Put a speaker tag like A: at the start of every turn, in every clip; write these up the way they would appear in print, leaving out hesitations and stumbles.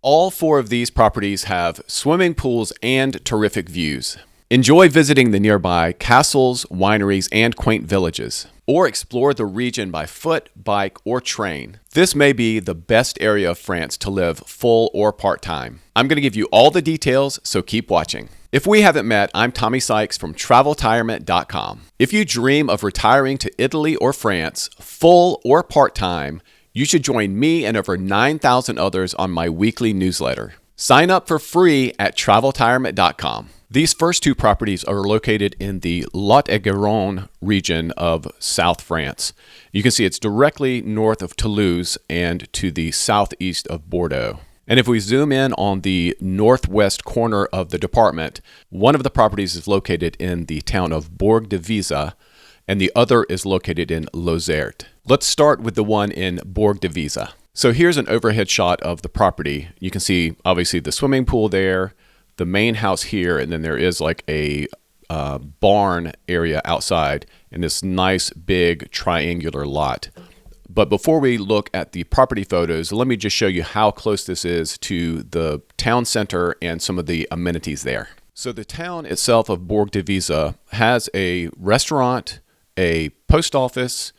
A: All four of these properties have swimming pools and terrific views. Enjoy visiting the nearby castles, wineries, and quaint villages, or explore the region by foot, bike, or train. This may be the best area of France to live full or part-time. I'm going to give you all the details, so keep watching. If we haven't met, I'm Tommy Sykes from TravelTirement.com. If you dream of retiring to Italy or France, full or part-time, you should join me and over 9,000 others on my weekly newsletter. Sign up for free at TravelTirement.com. These first two properties are located in the Lot-et-Garonne region of South France. You can see it's directly north of Toulouse and to the southeast of Bordeaux. And if we zoom in on the northwest corner of the department, one of the properties is located in the town of Bourg-de-Visa, and the other is located in Lauzerte. Let's start with the one in Bourg-de-Visa. So here's an overhead shot of the property. You can see obviously the swimming pool there, the main house here, and then there is like a barn area outside in this nice big triangular lot. But before we look at the property photos, let me just show you how close this is to the town center and some of the amenities there. So the town itself of Bourg-de-Visa has a restaurant, a post office,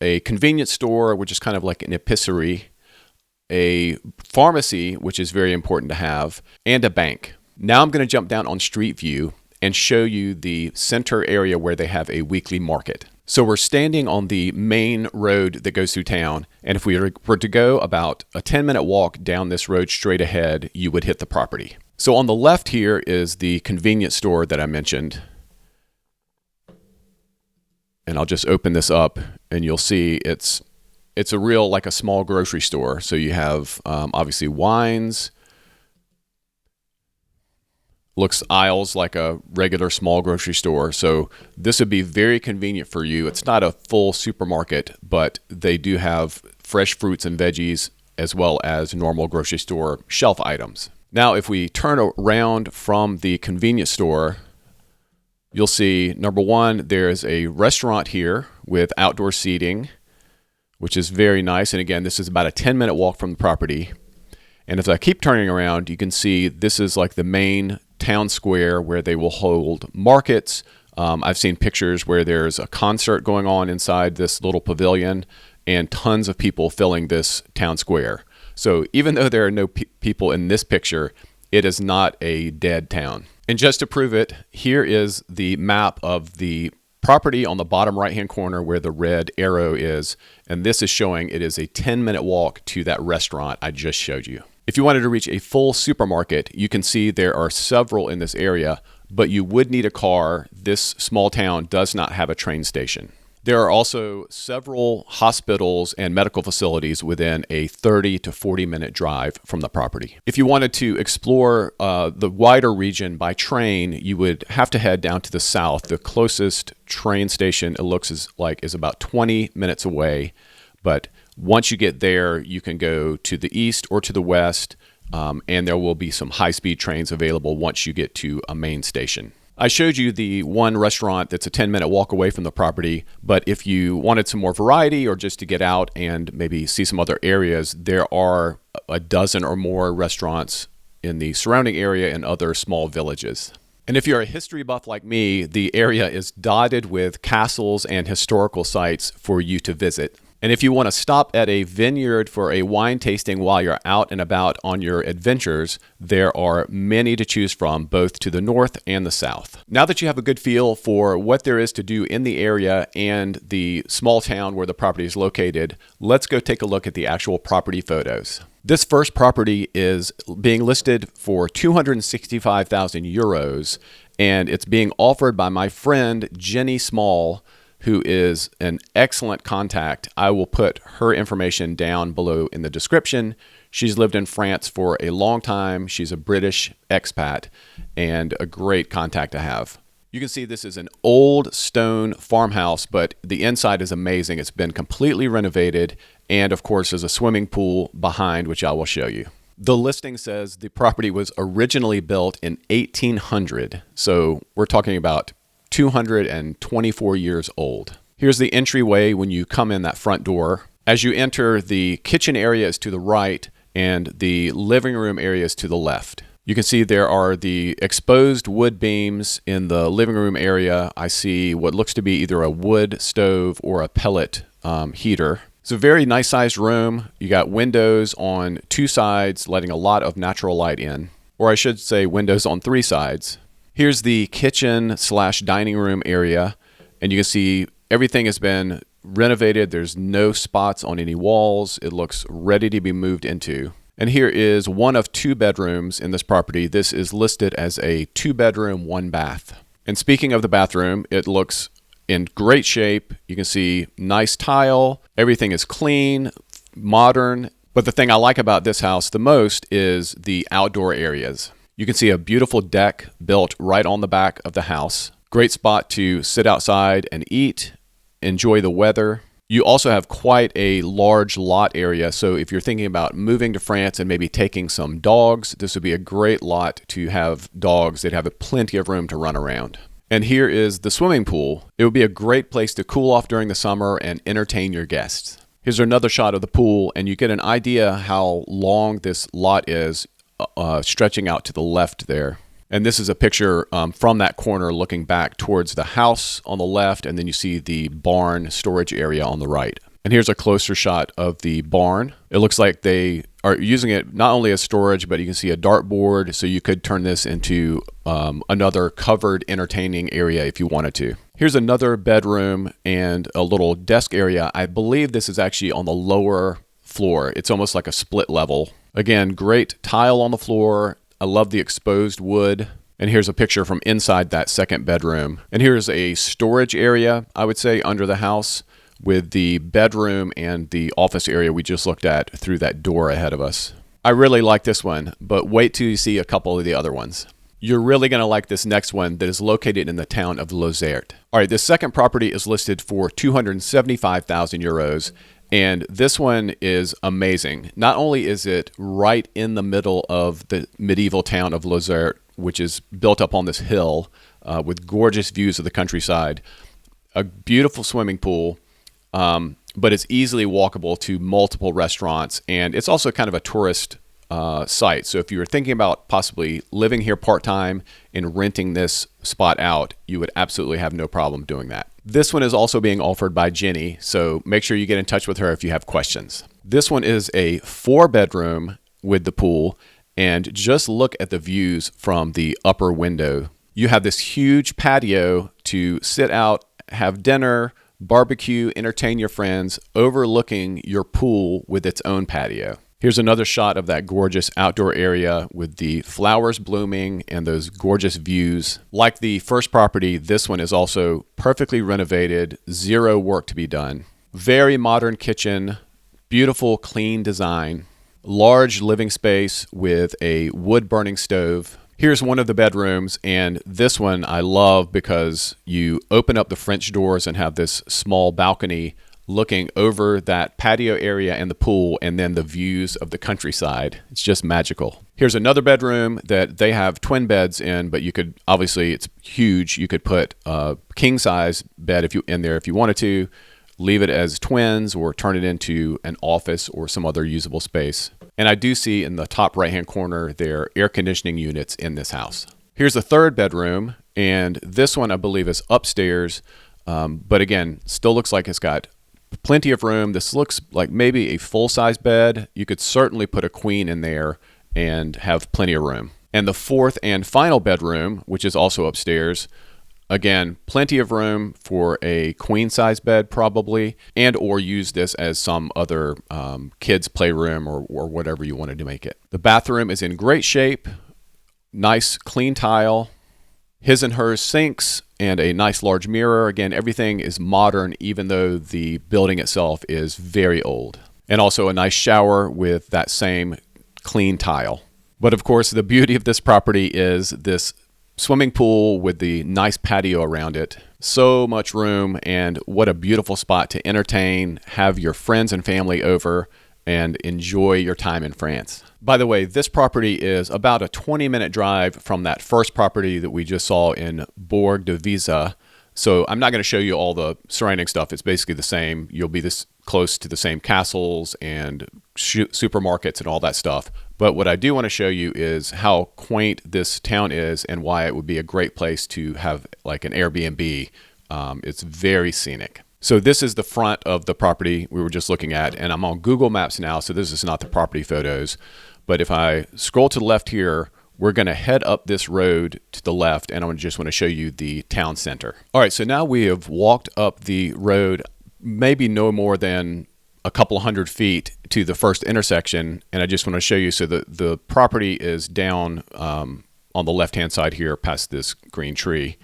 A: a convenience store, which is kind of like an epicerie, a pharmacy, which is very important to have, and a bank. Now I'm going to jump down on Street View and show you the center area where they have a weekly market. So we're standing on the main road that goes through town, and if we were to go about a 10-minute walk down this road straight ahead, you would hit the property. So on the left here is the convenience store that I mentioned. And I'll just open this up and you'll see it's a real, like a small grocery store. So you have obviously wines, looks aisles like a regular small grocery store. So this would be very convenient for you. It's not a full supermarket, but they do have fresh fruits and veggies as well as normal grocery store shelf items. Now, if we turn around from the convenience store, you'll see, number one, there's a restaurant here with outdoor seating, which is very nice. And again, this is about a 10-minute walk from the property. And if I keep turning around, you can see this is like the main town square where they will hold markets. I've seen pictures where there's a concert going on inside this little pavilion and tons of people filling this town square. So even though there are no people in this picture, it is not a dead town. And just to prove it, here is the map of the property on the bottom right-hand corner where the red arrow is. And this is showing it is a 10-minute walk to that restaurant I just showed you. If you wanted to reach a full supermarket, you can see there are several in this area, but you would need a car. This small town does not have a train station. There are also several hospitals and medical facilities within a 30 to 40-minute drive from the property. If you wanted to explore the wider region by train, you would have to head down to the south. The closest train station, it looks like, is about 20 minutes away. But once you get there, you can go to the east or to the west, and there will be some high-speed trains available once you get to a main station. I showed you the one restaurant that's a 10-minute walk away from the property, but if you wanted some more variety or just to get out and maybe see some other areas, there are a dozen or more restaurants in the surrounding area and other small villages. And if you're a history buff like me, the area is dotted with castles and historical sites for you to visit. And if you want to stop at a vineyard for a wine tasting while you're out and about on your adventures, there are many to choose from, both to the north and the south. Now that you have a good feel for what there is to do in the area and the small town where the property is located, let's go take a look at the actual property photos. This first property is being listed for 265,000 euros, and it's being offered by my friend Jenny Small, who is an excellent contact. I will put her information down below in the description. She's lived in France for a long time. She's a British expat and a great contact to have. You can see this is an old stone farmhouse, but the inside is amazing. It's been completely renovated, and of course there's a swimming pool behind, which I will show you. The listing says the property was originally built in 1800, so we're talking about 224 years old. Here's the entryway when you come in that front door. As you enter, the kitchen area is to the right, and the living room area is to the left. You can see there are the exposed wood beams in the living room area. I see what looks to be either a wood stove or a pellet heater. It's a very nice sized room. You got windows on 2 sides, letting a lot of natural light in. Or I should say windows on 3 sides. Here's the kitchen / dining room area. And you can see everything has been renovated. There's no spots on any walls. It looks ready to be moved into. And here is one of 2 bedrooms in this property. This is listed as a 2-bedroom, 1 bath. And speaking of the bathroom, it looks in great shape. You can see nice tile. Everything is clean, modern. But the thing I like about this house the most is the outdoor areas. You can see a beautiful deck built right on the back of the house. Great spot to sit outside and eat, enjoy the weather. You also have quite a large lot area, so if you're thinking about moving to France and maybe taking some dogs, this would be a great lot to have dogs that have plenty of room to run around. And here is the swimming pool. It would be a great place to cool off during the summer and entertain your guests. Here's another shot of the pool, and you get an idea how long this lot is, stretching out to the left there. And this is a picture from that corner looking back towards the house on the left, and then you see the barn storage area on the right. And here's a closer shot of the barn. It looks like they are using it not only as storage, but you can see a dartboard, so you could turn this into another covered entertaining area if you wanted to. Here's another bedroom and a little desk area. I believe this is actually on the lower floor. It's almost like a split level. Again, great tile on the floor. I love the exposed wood. And here's a picture from inside that second bedroom. And here's a storage area, I would say, under the house with the bedroom and the office area we just looked at through that door ahead of us. I really like this one, but wait till you see a couple of the other ones. You're really going to like this next one that is located in the town of Lauzerte. All right, this second property is listed for 275,000 euros. And this one is amazing. Not only is it right in the middle of the medieval town of Lauzerte, which is built up on this hill with gorgeous views of the countryside, a beautiful swimming pool, but it's easily walkable to multiple restaurants. And it's also kind of a tourist site. So if you were thinking about possibly living here part-time and renting this spot out, you would absolutely have no problem doing that. This one is also being offered by Jenny, so make sure you get in touch with her if you have questions. This one is a 4-bedroom with the pool, and just look at the views from the upper window. You have this huge patio to sit out, have dinner, barbecue, entertain your friends, overlooking your pool with its own patio. Here's another shot of that gorgeous outdoor area with the flowers blooming and those gorgeous views. Like the first property, this one is also perfectly renovated, 0 work to be done. Very modern kitchen, beautiful, clean design, large living space with a wood-burning stove. Here's one of the bedrooms, and this one I love because you open up the French doors and have this small balcony looking over that patio area and the pool, and then the views of the countryside. It's just magical. Here's another bedroom that they have twin beds in, but you could, obviously it's huge. You could put a king size bed in there if you wanted to, leave it as twins, or turn it into an office or some other usable space. And I do see in the top right-hand corner there air conditioning units in this house. Here's the 3rd bedroom, and this one I believe is upstairs, but again, still looks like it's got plenty of room. This looks like maybe a full-size bed. You could certainly put a queen in there and have plenty of room. And the 4th and final bedroom, which is also upstairs, again, plenty of room for a queen-size bed probably, and or use this as some other kids' playroom or whatever you wanted to make it. The bathroom is in great shape, nice clean tile, his and hers sinks, and a nice large mirror. Again, everything is modern, even though the building itself is very old. And also a nice shower with that same clean tile. But of course, the beauty of this property is this swimming pool with the nice patio around it. So much room, and what a beautiful spot to entertain, have your friends and family over, and enjoy your time in France. By the way, this property is about a 20-minute drive from that first property that we just saw in Bourg-de-Visa. So I'm not going to show you all the surrounding stuff. It's basically the same. You'll be this close to the same castles and supermarkets and all that stuff. But what I do want to show you is how quaint this town is and why it would be a great place to have like an Airbnb. It's very scenic. So this is the front of the property we were just looking at, and I'm on Google Maps now, so this is not the property photos. But if I scroll to the left here, we're going to head up this road to the left, and I just want to show you the town center. All right, so now we have walked up the road, maybe no more than a couple hundred feet to the first intersection, and I just want to show you. So the property is down on the left-hand side here past this green tree.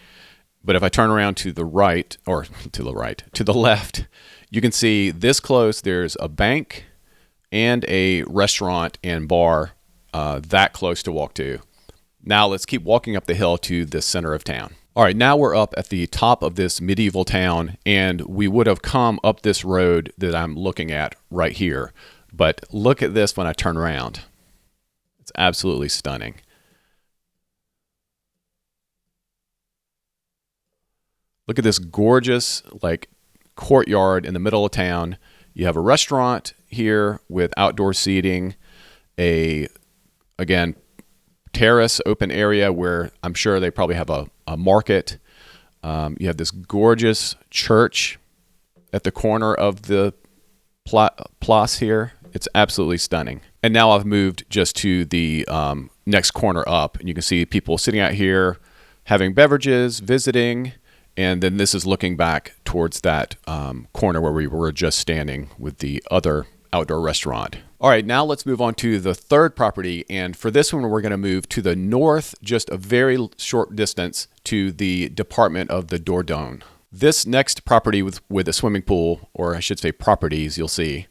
A: But if I turn around to the right, or to the left, you can see this close, there's a bank and a restaurant and bar that close to walk to. Now let's keep walking up the hill to the center of town. All right, now we're up at the top of this medieval town, and we would have come up this road that I'm looking at right here. But look at this when I turn around. It's absolutely stunning. Look at this gorgeous like courtyard in the middle of town. You have a restaurant here with outdoor seating, again, terrace open area where I'm sure they probably have a market. You have this gorgeous church at the corner of the place here. It's absolutely stunning. And now I've moved just to the next corner up, and you can see people sitting out here having beverages, visiting. And then this is looking back towards that corner where we were just standing with the other outdoor restaurant. All right, now let's move on to the third property. And for this one, we're going to move to the north, just a very short distance to the department of the Dordogne. This next property with a swimming pool, or I should say properties, you'll see,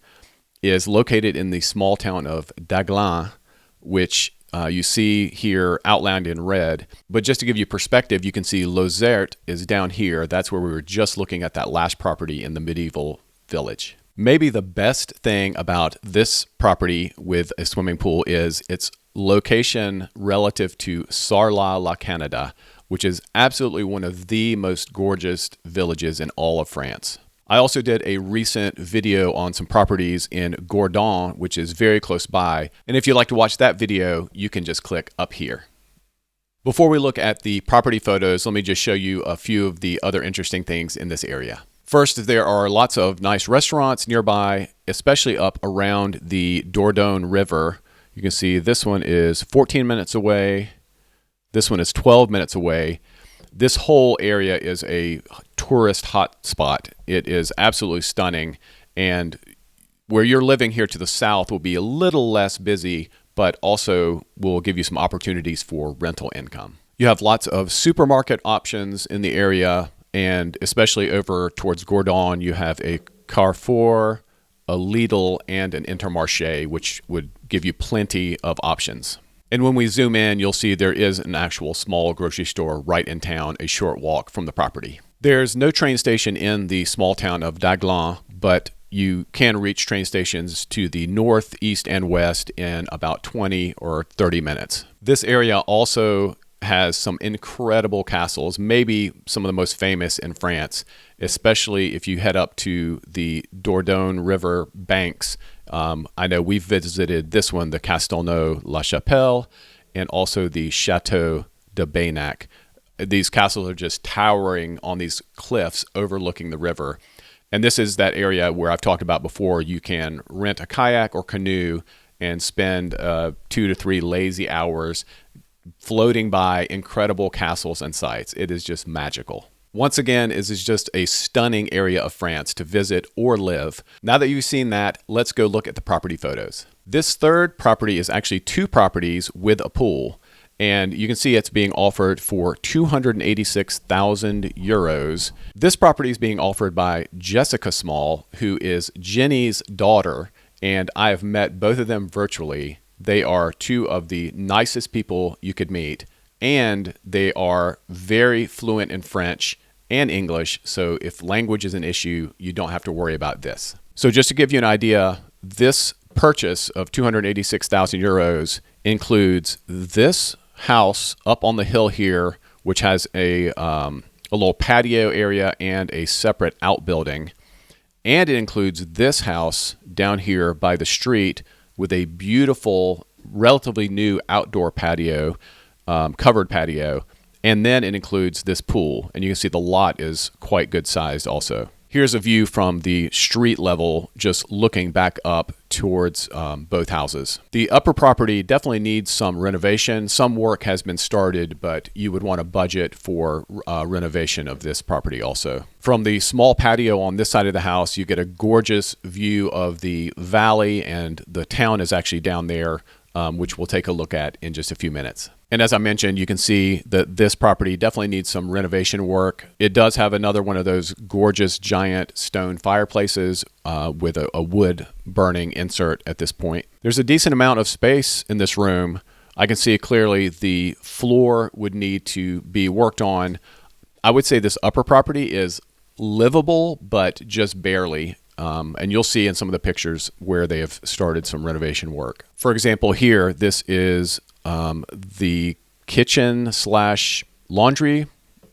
A: is located in the small town of Dégagnac, which you see here outlined in red. But just to give you perspective, you can see Lauzerte is down here. That's where we were just looking at that last property in the medieval village. Maybe the best thing about this property with a swimming pool is its location relative to Sarlat-la-Canada, which is absolutely one of the most gorgeous villages in all of France. I also did a recent video on some properties in Gourdon, which is very close by. And if you'd like to watch that video, you can just click up here. Before we look at the property photos, let me just show you a few of the other interesting things in this area. First, there are lots of nice restaurants nearby, especially up around the Dordogne River. You can see this one is 14 minutes away. This one is 12 minutes away. This whole area is a tourist hotspot. It is absolutely stunning. And where you're living here to the south will be a little less busy, but also will give you some opportunities for rental income. You have lots of supermarket options in the area, and especially over towards Gourdon, you have a Carrefour, a Lidl, and an Intermarché, which would give you plenty of options. And when we zoom in, you'll see there is an actual small grocery store right in town, a short walk from the property. There's no train station in the small town of Dégagnac, but you can reach train stations to the north, east, and west in about 20 or 30 minutes. This area also has some incredible castles, maybe some of the most famous in France, especially if you head up to the Dordogne River banks. I know we've visited this one, the Castelnau-la-Chapelle, and also the Chateau de Dégagnac. These castles are just towering on these cliffs overlooking the river. And this is that area where I've talked about before. You can rent a kayak or canoe and spend 2 to 3 lazy hours floating by incredible castles and sites. It is just magical. Once again, this is just a stunning area of France to visit or live. Now that you've seen that, let's go look at the property photos. This third property is actually 2 properties with a pool, and you can see it's being offered for 286,000 euros. This property is being offered by Jessica Small, who is Jenny's daughter, and I have met both of them virtually. They are 2 of the nicest people you could meet, and they are very fluent in French and English, so if language is an issue, you don't have to worry about this. So just to give you an idea, this purchase of 286,000 euros includes this house up on the hill here, which has a little patio area and a separate outbuilding, and it includes this house down here by the street, with a beautiful, relatively new outdoor patio, covered patio. And then it includes this pool. And you can see the lot is quite good sized also. Here's a view from the street level, just looking back up towards both houses. The upper property definitely needs some renovation. Some work has been started, but you would want to budget for renovation of this property also. From the small patio on this side of the house, you get a gorgeous view of the valley, and the town is actually down there, which we'll take a look at in just a few minutes. And as I mentioned, you can see that this property definitely needs some renovation work. It does have another one of those gorgeous giant stone fireplaces with a wood burning insert at this point. There's a decent amount of space in this room. I can see clearly the floor would need to be worked on. I would say this upper property is livable, but just barely. And you'll see in some of the pictures where they have started some renovation work. For example, here, this is the kitchen / laundry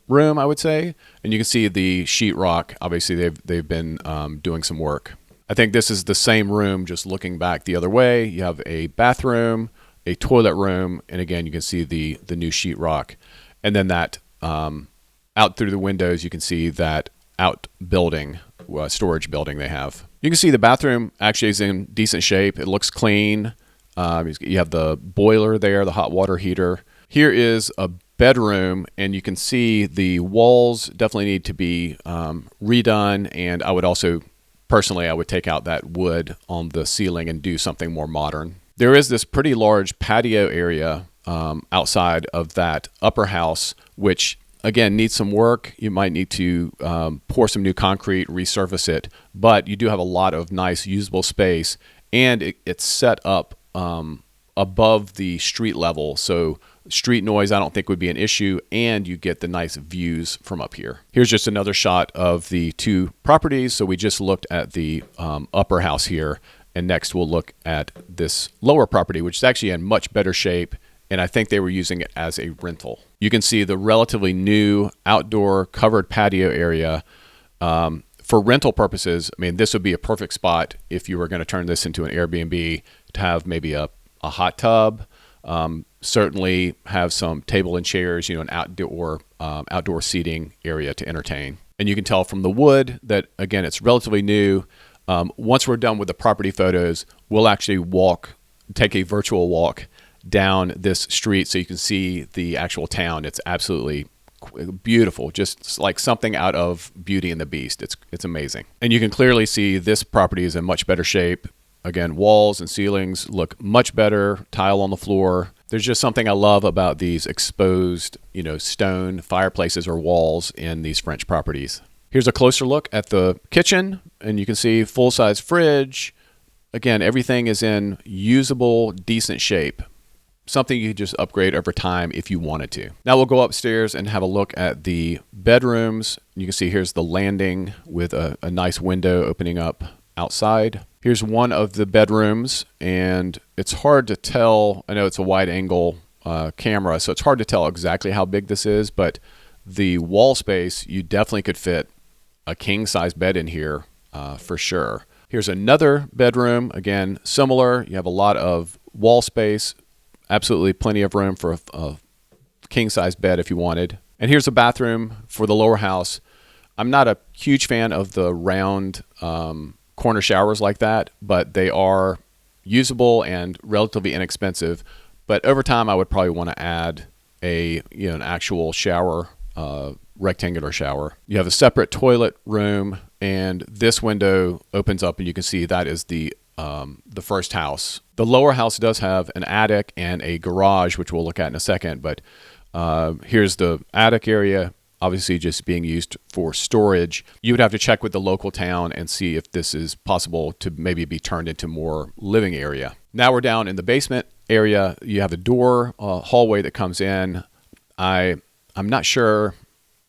A: room, I would say. And you can see the sheetrock. Obviously, they've been doing some work. I think this is the same room, just looking back the other way. You have a bathroom, a toilet room, and again, you can see the new sheetrock. And then that out through the windows, you can see that outbuilding, storage building they have. You can see the bathroom actually is in decent shape. It looks clean. You have the boiler there, the hot water heater. Here is a bedroom, and you can see the walls definitely need to be redone. And I would also, personally, I would take out that wood on the ceiling and do something more modern. There is this pretty large patio area outside of that upper house, which again needs some work. You might need to pour some new concrete, resurface it, but you do have a lot of nice usable space, and it's set up above the street level, so street noise I don't think would be an issue, and you get the nice views from up here. Here's just another shot of the two properties. So we just looked at the upper house here, and next we'll look at this lower property, which is actually in much better shape, and I think they were using it as a rental. You can see the relatively new outdoor covered patio area. For rental purposes, I mean, this would be a perfect spot if you were going to turn this into an Airbnb, to have maybe a hot tub, certainly have some table and chairs, an outdoor seating area to entertain. And you can tell from the wood that, again, it's relatively new. Once we're done with the property photos, we'll actually take a virtual walk down this street so you can see the actual town. It's absolutely beautiful, just like something out of Beauty and the Beast. It's amazing. And you can clearly see this property is in much better shape. Again, walls and ceilings look much better, tile on the floor. There's just something I love about these exposed, stone fireplaces or walls in these French properties. Here's a closer look at the kitchen, and you can see full-size fridge. Again, everything is in usable, decent shape. Something you could just upgrade over time if you wanted to. Now we'll go upstairs and have a look at the bedrooms. You can see here's the landing with a nice window opening up outside. Here's one of the bedrooms, and it's hard to tell. I know it's a wide angle camera, so it's hard to tell exactly how big this is, but the wall space, you definitely could fit a king size bed in here for sure. Here's another bedroom, again, similar. You have a lot of wall space, absolutely plenty of room for a king size bed if you wanted. And here's a bathroom for the lower house. I'm not a huge fan of the round corner showers like that, but they are usable and relatively inexpensive. But over time, I would probably want to add an actual shower, rectangular shower. You have a separate toilet room, and this window opens up, and you can see that is the first house. The lower house does have an attic and a garage, which we'll look at in a second. But here's the attic area, obviously just being used for storage. You would have to check with the local town and see if this is possible to maybe be turned into more living area. Now we're down in the basement area. You have a door, hallway that comes in. I'm not sure.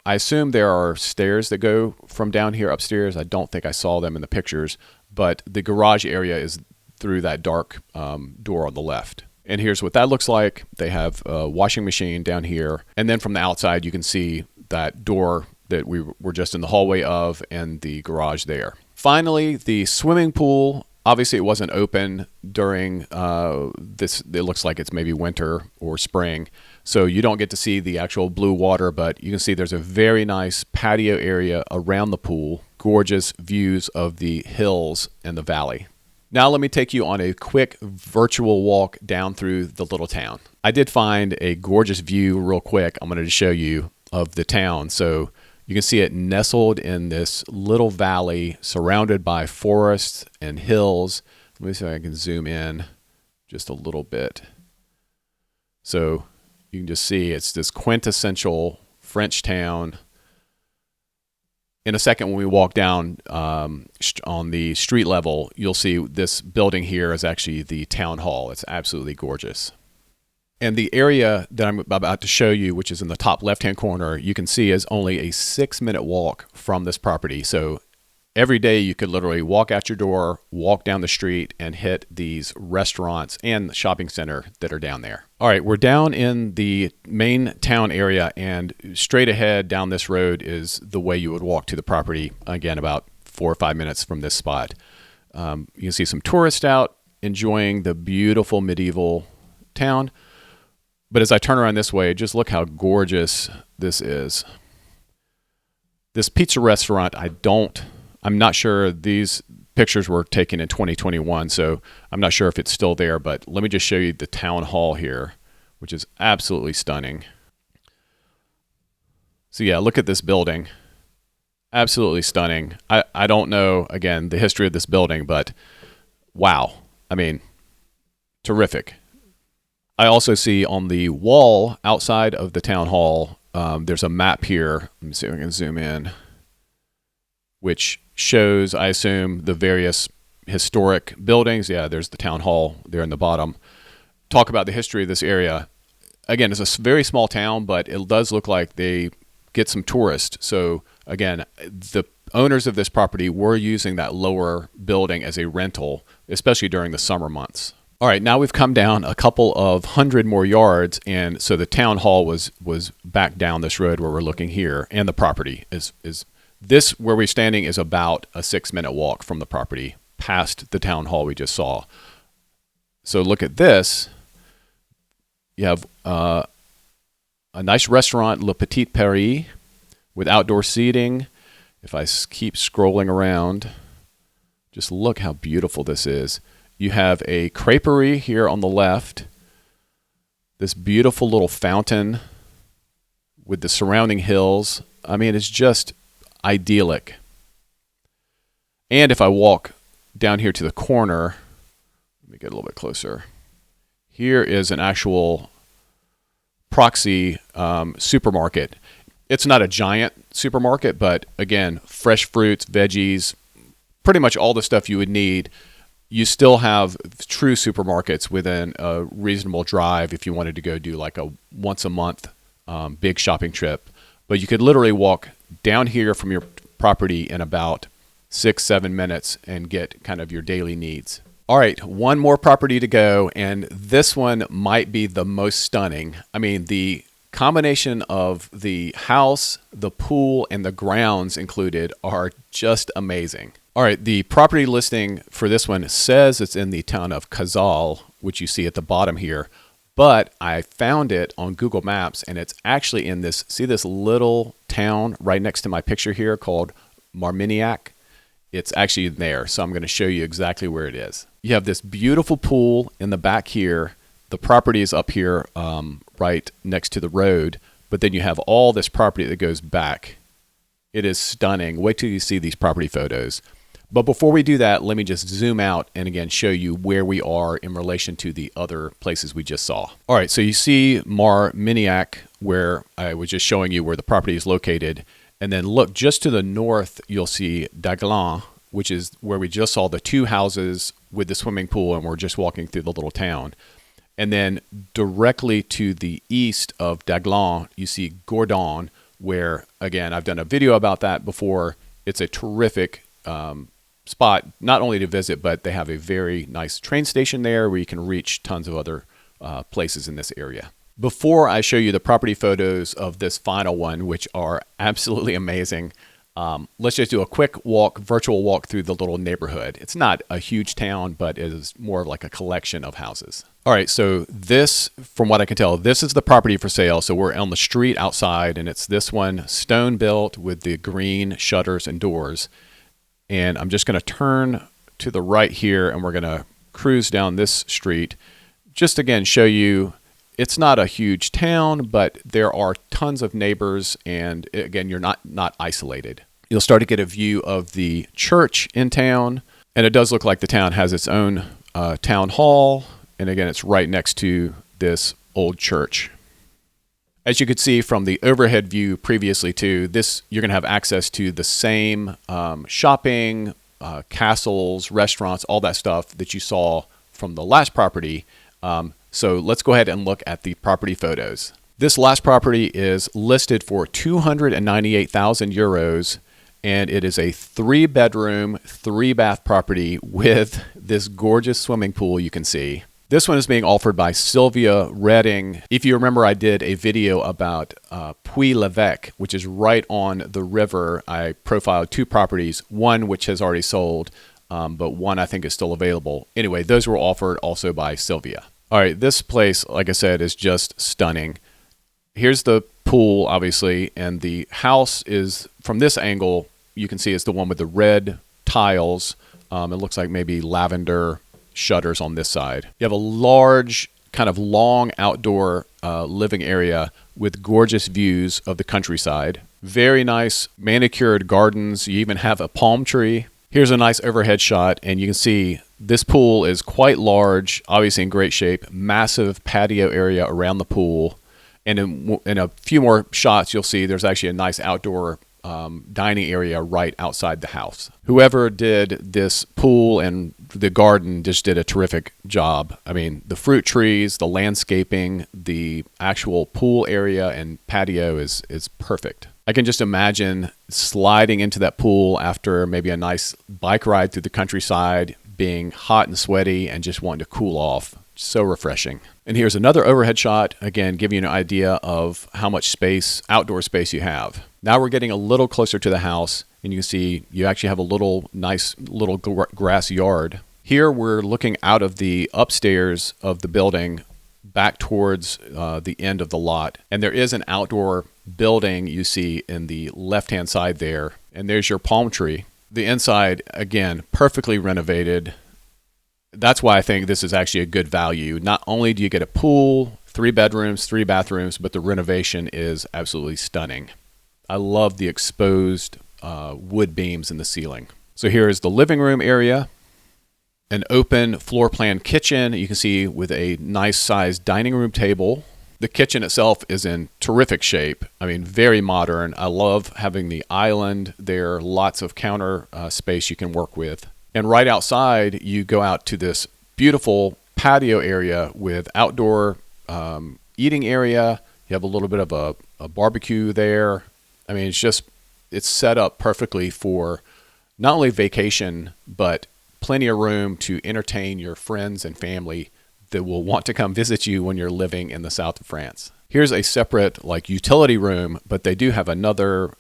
A: I assume there are stairs that go from down here upstairs. I don't think I saw them in the pictures, but the garage area is through that dark door on the left. And here's what that looks like. They have a washing machine down here. And then from the outside, you can see that door that we were just in the hallway of and the garage there. Finally, the swimming pool. Obviously, it wasn't open during this. It looks like it's maybe winter or spring, so you don't get to see the actual blue water, but you can see there's a very nice patio area around the pool. Gorgeous views of the hills and the valley. Now let me take you on a quick virtual walk down through the little town. I did find a gorgeous view real quick. I'm going to show you of the town. So you can see it nestled in this little valley surrounded by forests and hills. Let me see if I can zoom in just a little bit. So you can just see it's this quintessential French town. In a second, when we walk down on the street level, you'll see this building here is actually the town hall. It's absolutely gorgeous. And the area that I'm about to show you, which is in the top left-hand corner, you can see is only a 6-minute walk from this property. So every day you could literally walk out your door, walk down the street, and hit these restaurants and the shopping center that are down there. All right, we're down in the main town area, and straight ahead down this road is the way you would walk to the property, again, about 4 or 5 minutes from this spot. You can see some tourists out enjoying the beautiful medieval town. But as I turn around this way, just look how gorgeous this is. This pizza restaurant, I'm not sure, these pictures were taken in 2021, so I'm not sure if it's still there, but let me just show you the town hall here, which is absolutely stunning. So yeah, look at this building. Absolutely stunning. I don't know, again, the history of this building, but wow. I mean, terrific. I also see on the wall outside of the town hall, there's a map here. Let me see if I can zoom in, which shows, I assume, the various historic buildings. Yeah, there's the town hall there in the bottom. Talk about the history of this area. Again, it's a very small town, but it does look like they get some tourists. So again, the owners of this property were using that lower building as a rental, especially during the summer months. All right, now we've come down a couple of hundred more yards, and so the town hall was back down this road where we're looking here, and the property is this where we're standing is about a 6-minute walk from the property past the town hall we just saw. So look at this. You have a nice restaurant, Le Petit Paris, with outdoor seating. If I keep scrolling around, just look how beautiful this is. You have a creperie here on the left, this beautiful little fountain with the surrounding hills. I mean, it's just idyllic. And if I walk down here to the corner, let me get a little bit closer. Here is an actual proxy supermarket. It's not a giant supermarket, but again, fresh fruits, veggies, pretty much all the stuff you would need. You still have true supermarkets within a reasonable drive if you wanted to go do like a once a month big shopping trip. But you could literally walk down here from your property in about 6-7 minutes and get kind of your daily needs. All right, one more property to go, and this one might be the most stunning. I mean, the combination of the house, the pool, and the grounds included are just amazing. All right, the property listing for this one says it's in the town of Casal, which you see at the bottom here, but I found it on Google Maps, and it's actually in this, see this little town right next to my picture here called Marminiac? It's actually there, so I'm going to show you exactly where it is. You have this beautiful pool in the back here. The property is up here right next to the road, but then you have all this property that goes back. It is stunning. Wait till you see these property photos. But before we do that, let me just zoom out and again show you where we are in relation to the other places we just saw. All right, so you see Marminiac, where I was just showing you where the property is located. And then look just to the north, you'll see Dégagnac, which is where we just saw the two houses with the swimming pool, and we're just walking through the little town. And then directly to the east of Dégagnac, you see Gourdon, where, again, I've done a video about that before. It's a terrific spot, not only to visit, but they have a very nice train station there where you can reach tons of other places in this area. Before I show you the property photos of this final one, which are absolutely amazing, Let's just do a quick virtual walk through the little neighborhood. It's not a huge town, but it is more of like a collection of houses. All right, so this, from what I can tell, this is the property for sale. So we're on the street outside, and it's this one, stone built with the green shutters and doors. And I'm just going to turn to the right here, and we're going to cruise down this street. Just again, show you, it's not a huge town, but there are tons of neighbors, and again, you're not isolated. You'll start to get a view of the church in town, and it does look like the town has its own town hall, and again, it's right next to this old church. As you could see from the overhead view previously too, you're going to have access to the same shopping, castles, restaurants, all that stuff that you saw from the last property. So let's go ahead and look at the property photos. This last property is listed for 298,000 euros, and it is a 3-bedroom, 3-bath property with this gorgeous swimming pool you can see. This one is being offered by Sylvia Redding. If you remember, I did a video about Puy-l'Évêque, which is right on the river. I profiled 2 properties, one which has already sold, but one I think is still available. Anyway, those were offered also by Sylvia. All right, this place, like I said, is just stunning. Here's the pool, obviously, and the house is, from this angle, you can see it's the one with the red tiles. It looks like maybe lavender shutters on this side. You have a large, kind of long outdoor living area with gorgeous views of the countryside. Very nice manicured gardens. You even have a palm tree. Here's a nice overhead shot, and you can see this pool is quite large, obviously in great shape, massive patio area around the pool. And in a few more shots, you'll see there's actually a nice outdoor dining area right outside the house. Whoever did this pool and the garden just did a terrific job. I mean, the fruit trees, the landscaping, the actual pool area and patio is perfect. I can just imagine sliding into that pool after maybe a nice bike ride through the countryside, being hot and sweaty and just wanting to cool off. So refreshing. And here's another overhead shot, again, giving you an idea of how much space, outdoor space you have. Now we're getting a little closer to the house, and you can see you actually have a nice little grass yard. Here we're looking out of the upstairs of the building back towards the end of the lot. And there is an outdoor building you see in the left-hand side there. And there's your palm tree. The inside, again, perfectly renovated. That's why I think this is actually a good value. Not only do you get a pool, 3 bedrooms, 3 bathrooms, but the renovation is absolutely stunning. I love the exposed wood beams in the ceiling. So here is the living room area, an open floor plan kitchen. You can see with a nice sized dining room table. The kitchen itself is in terrific shape. I mean, very modern. I love having the island there, lots of counter space you can work with. And right outside, you go out to this beautiful patio area with outdoor eating area. You have a little bit of a barbecue there. I mean, it's set up perfectly for not only vacation, but plenty of room to entertain your friends and family that will want to come visit you when you're living in the south of France. Here's a separate utility room, but they do have another,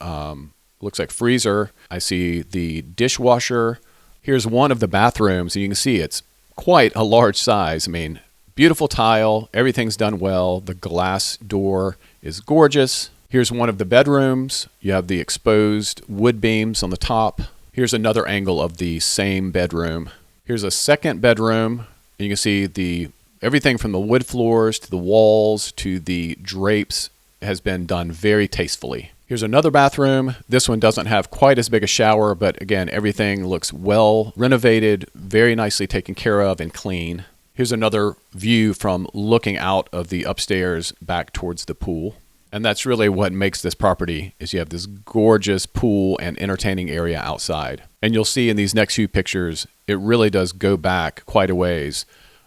A: looks like freezer. I see the dishwasher. Here's one of the bathrooms, and you can see it's quite a large size. I mean, beautiful tile, everything's done well. The glass door is gorgeous. Here's one of the bedrooms. You have the exposed wood beams on the top. Here's another angle of the same bedroom. Here's a second bedroom, and you can see everything from the wood floors to the walls to the drapes has been done very tastefully. Here's another bathroom. This one doesn't have quite as big a shower, but again, everything looks well renovated, very nicely taken care of and clean. Here's another view from looking out of the upstairs back towards the pool. And that's really what makes this property, is you have this gorgeous pool and entertaining area outside. And you'll see in these next few pictures, it really does go back quite a ways.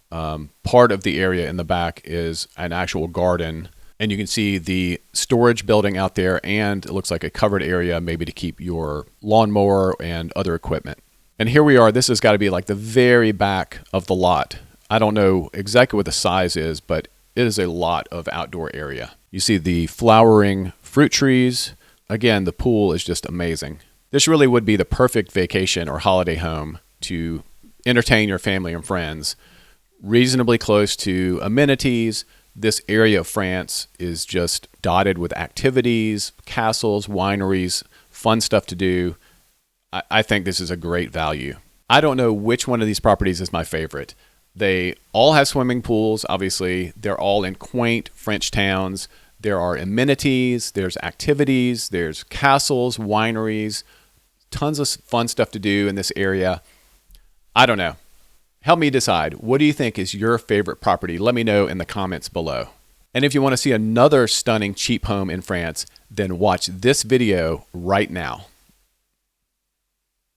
A: Part of the area in the back is an actual garden. And you can see the storage building out there, and it looks like a covered area maybe to keep your lawnmower and other equipment. And here we are. This has got to be like the very back of the lot. I don't know exactly what the size is, but it is a lot of outdoor area. You see the flowering fruit trees. Again, the pool is just amazing. This really would be the perfect vacation or holiday home to entertain your family and friends. Reasonably close to amenities. This area of France is just dotted with activities, castles, wineries, fun stuff to do. I think this is a great value. I don't know which one of these properties is my favorite. They all have swimming pools, obviously. They're all in quaint French towns. There are amenities, there's activities, there's castles, wineries, tons of fun stuff to do in this area. I don't know. Help me decide. What do you think is your favorite property? Let me know in the comments below. And if you want to see another stunning cheap home in France, then watch this video right now.